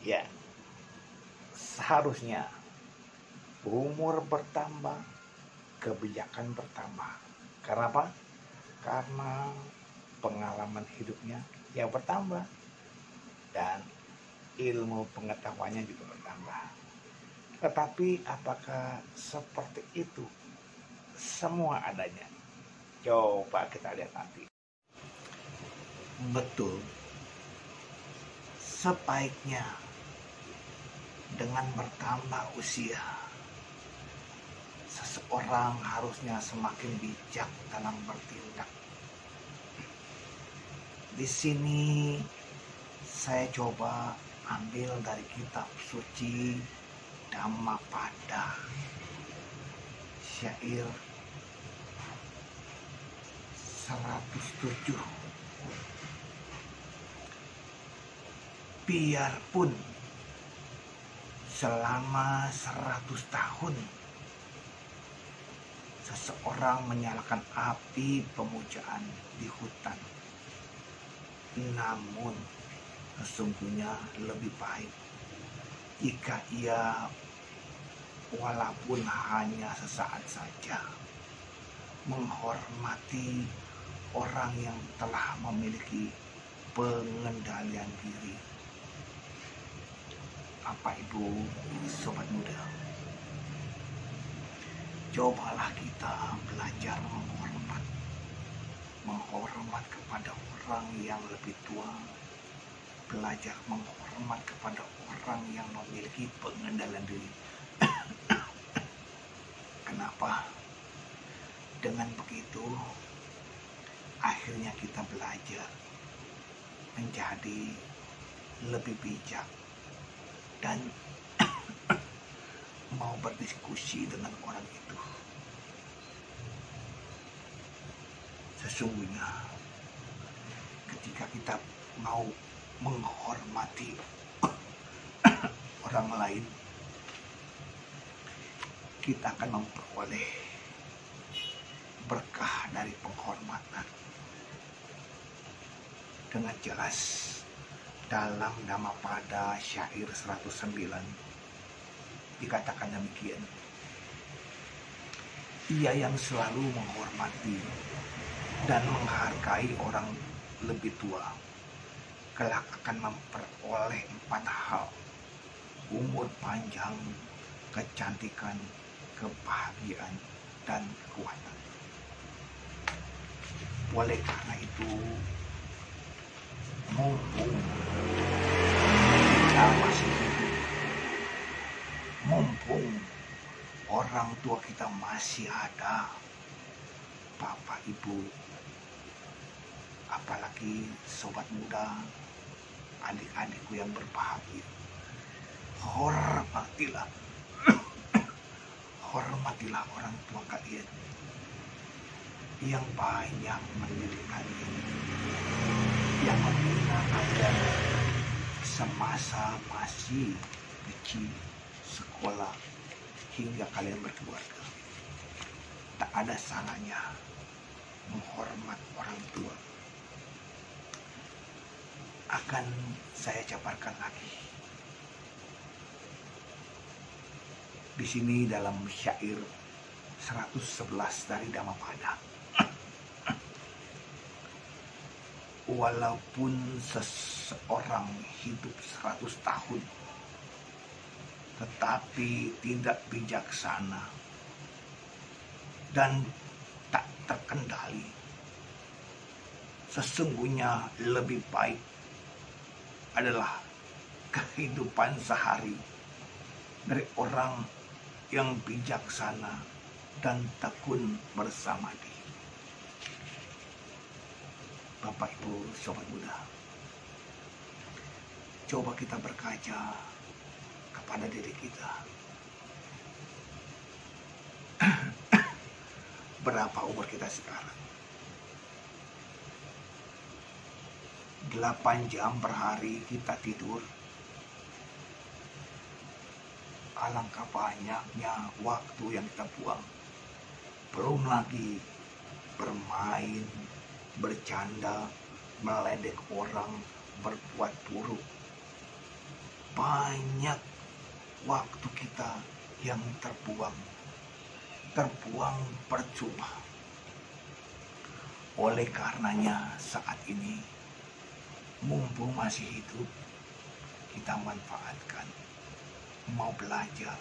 Ya, seharusnya umur bertambah, kebijakan bertambah. Karena apa? Karena pengalaman hidupnya yang bertambah dan ilmu pengetahuannya juga bertambah. Tetapi apakah seperti itu semua adanya? Coba kita lihat nanti. Betul, sebaiknya dengan bertambah usia, seseorang harusnya semakin bijak dalam bertindak. Di sini saya coba ambil dari kitab suci Dhammapada, syair 107. Biarpun selama 100 tahun seseorang menyalakan api pemujaan di hutan, namun sesungguhnya lebih baik jika ia walaupun hanya sesaat saja menghormati orang yang telah memiliki pengendalian diri. Bapak Ibu Sobat Muda, cobalah kita belajar menghormat kepada orang yang lebih tua, belajar menghormat kepada orang yang memiliki pengendalian diri. Kenapa? Dengan begitu akhirnya kita belajar menjadi lebih bijak dan mau berdiskusi dengan orang itu. Sesungguhnya ketika kita mau menghormati orang lain, kita akan memperoleh berkah dari penghormatan. Dengan jelas dalam Dhammapada syair 109 dikatakan demikian. Ia yang selalu menghormati dan menghargai orang lebih tua kelak akan memperoleh 4 hal: umur panjang, kecantikan, kebahagiaan, dan kekuatan. Oleh karena itu, mumpung kita masih hidup, mumpung orang tua kita masih ada, Bapak Ibu, apalagi sobat muda, adik-adikku yang berbahagia, hormatilah orang tua kalian yang banyak mendidik kalian, yang membina kalian semasa masih kecil, sekolah, hingga kalian berkeluarga. Tak ada salahnya menghormat orang tua. Akan saya jabarkan lagi di sini dalam syair 111 dari Dhammapada. Walaupun seseorang hidup 100 tahun tetapi tidak bijaksana dan tak terkendali, sesungguhnya lebih baik adalah kehidupan sehari dari orang yang bijaksana dan tekun bersama dia. Bapak Ibu Sobat Muda, coba kita berkaca kepada diri kita. Berapa umur kita sekarang? 8 jam per hari kita tidur. Alangkah banyaknya waktu yang kita buang. Belum lagi bermain, bercanda, meledek orang, berbuat buruk. banyak waktu kita yang terbuang percuma. Oleh karenanya saat ini, mumpung masih hidup, kita manfaatkan. Mau belajar,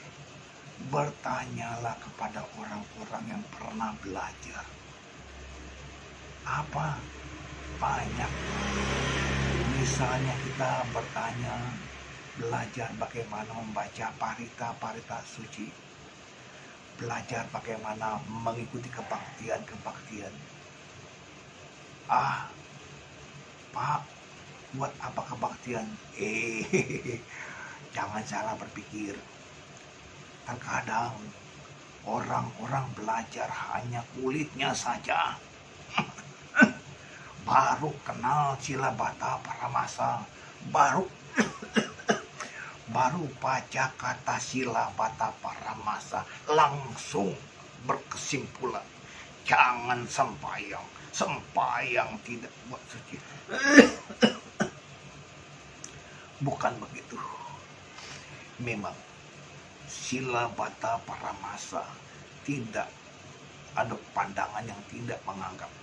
bertanyalah kepada orang-orang yang pernah belajar. Apa? Banyak. Misalnya kita bertanya, belajar bagaimana membaca parita-parita suci. Belajar bagaimana mengikuti kebaktian-kebaktian. Pak, buat apa kebaktian? Jangan salah berpikir. Terkadang orang-orang belajar hanya kulitnya saja. Baru kenal sila bata paramasa, baru baca kata sila bata paramasa, langsung berkesimpulan. Jangan sembahyang tidak buat suci. Bukan begitu. Memang sila bata paramasa tidak ada pandangan yang tidak menganggap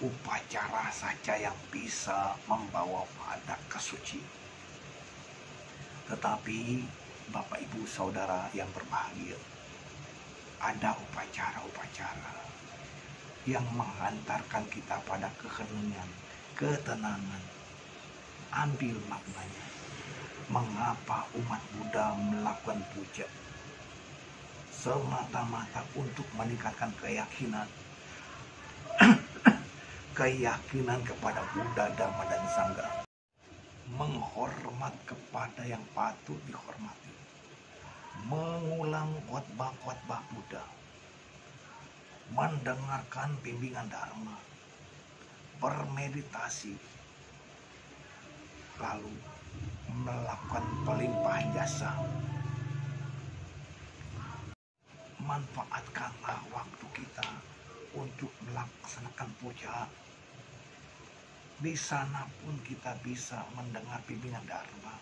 upacara saja yang bisa membawa pada kesucian. Tetapi Bapak Ibu Saudara yang berbahagia, ada upacara-upacara yang menghantarkan kita pada keheningan, ketenangan. Ambil maknanya. Mengapa umat Buddha melakukan puja? Semata-mata untuk meningkatkan keyakinan. Keyakinan kepada Buddha, Dhamma, dan Sangha. Menghormat kepada yang patut dihormati. Mengulang khotbah-khotbah Buddha. Mendengarkan bimbingan Dharma. Bermeditasi. Lalu melakukan pelimpahan jasa. Manfaatkanlah waktu kita untuk melaksanakan puja. Di sana pun kita bisa mendengar bimbingan Dharma.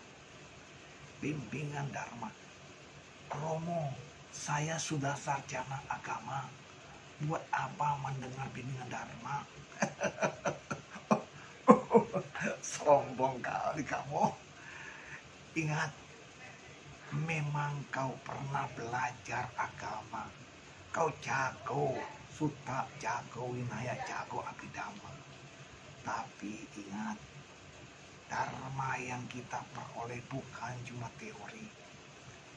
Bimbingan Dharma. Romo, saya sudah sarjana agama. Buat apa mendengar bimbingan Dharma? Sombong kali kamu. Ingat, memang kau pernah belajar agama. Kau jago Sutta, jago Winaya, jago Abhidhamma. Tapi ingat, Dharma yang kita peroleh bukan cuma teori.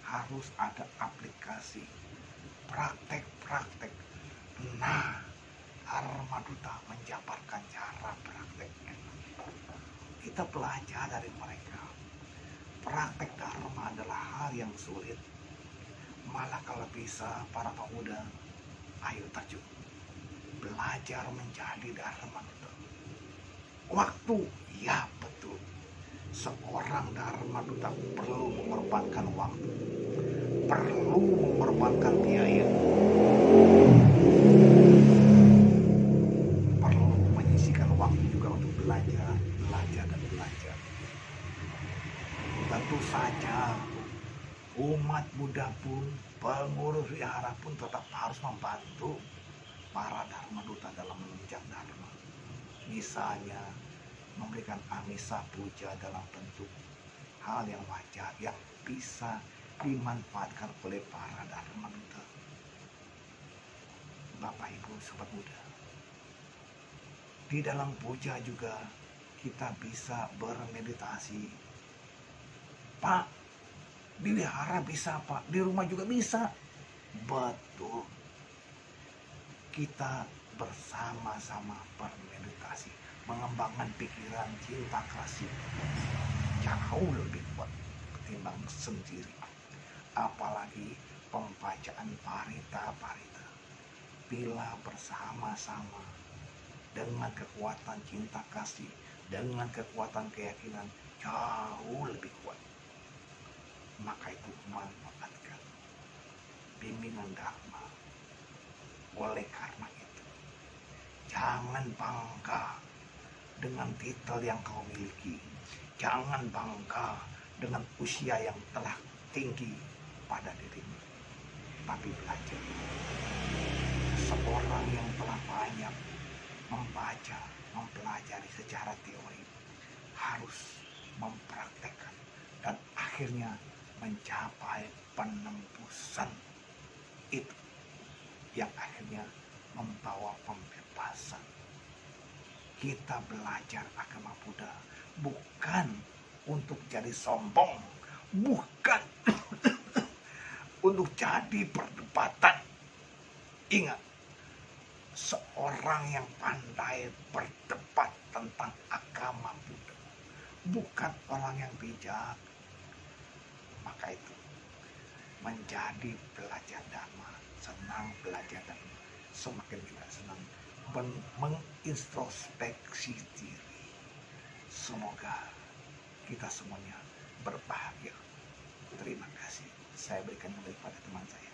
Harus ada aplikasi, praktek-praktek. Nah, Dharma Duta menjabarkan cara prakteknya. Kita belajar dari mereka. Praktek Dharma adalah hal yang sulit. Malah kalau bisa para pemuda, ayo terjun. Belajar menjadi Dharma Duta. Waktu, ya betul. Seorang Dharma Duta perlu mengorbankan waktu. Perlu mengorbankan biaya. Perlu menyisihkan waktu juga untuk belajar dan belajar. Tentu saja umat Buddha pun, pengurus wihara pun tetap harus membantu para Dharma Duta dalam menunjang Dharma. Misalnya memberikan amisa puja dalam bentuk hal yang wajar yang bisa dimanfaatkan oleh para Dharma Duta. Bapak Ibu Sobat Buddha, di dalam puja juga kita bisa bermeditasi. Pak, di wihara bisa Pak, di rumah juga bisa. Betul. Kita bersama-sama bermeditasi, mengembangkan pikiran cinta kasih jauh lebih kuat ketimbang sendiri. Apalagi pembacaan parita-parita. Bila bersama-sama dengan kekuatan cinta kasih, dengan kekuatan keyakinan jauh lebih kuat, maka itu manfaatkan bimbingan Dharma. Oleh karena itu, jangan bangga dengan titel yang kau miliki. Jangan bangga dengan usia yang telah tinggi pada dirimu, tapi belajar. Seorang yang telah banyak membaca, mempelajari secara teori harus mempraktekkan dan akhirnya mencapai penembusan itu yang akhirnya membawa pembebasan. Kita belajar agama Buddha bukan untuk jadi sombong, bukan untuk jadi perdebatan. Ingat, seorang yang pandai berdebat tentang agama Buddha bukan orang yang bijak. Maka itu menjadi belajar Dhamma, senang belajar Dhamma, semakin kita senang mengintrospeksi diri. Semoga kita semuanya berbahagia. Terima kasih. Saya berikan kembali pada teman saya.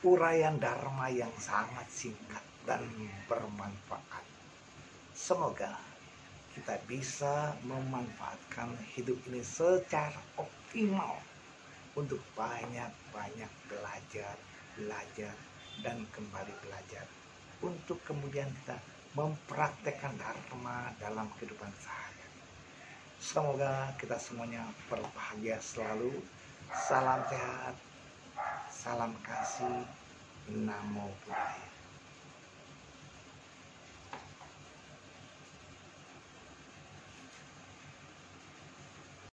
Uraian Dharma yang sangat singkat dan bermanfaat. Semoga kita bisa memanfaatkan hidup ini secara optimal untuk banyak-banyak belajar, dan kembali belajar. Untuk kemudian kita mempraktekkan Dharma dalam kehidupan sehari-hari. Semoga kita semuanya berbahagia selalu. Salam sehat, salam kasih, Namo Buddhaya.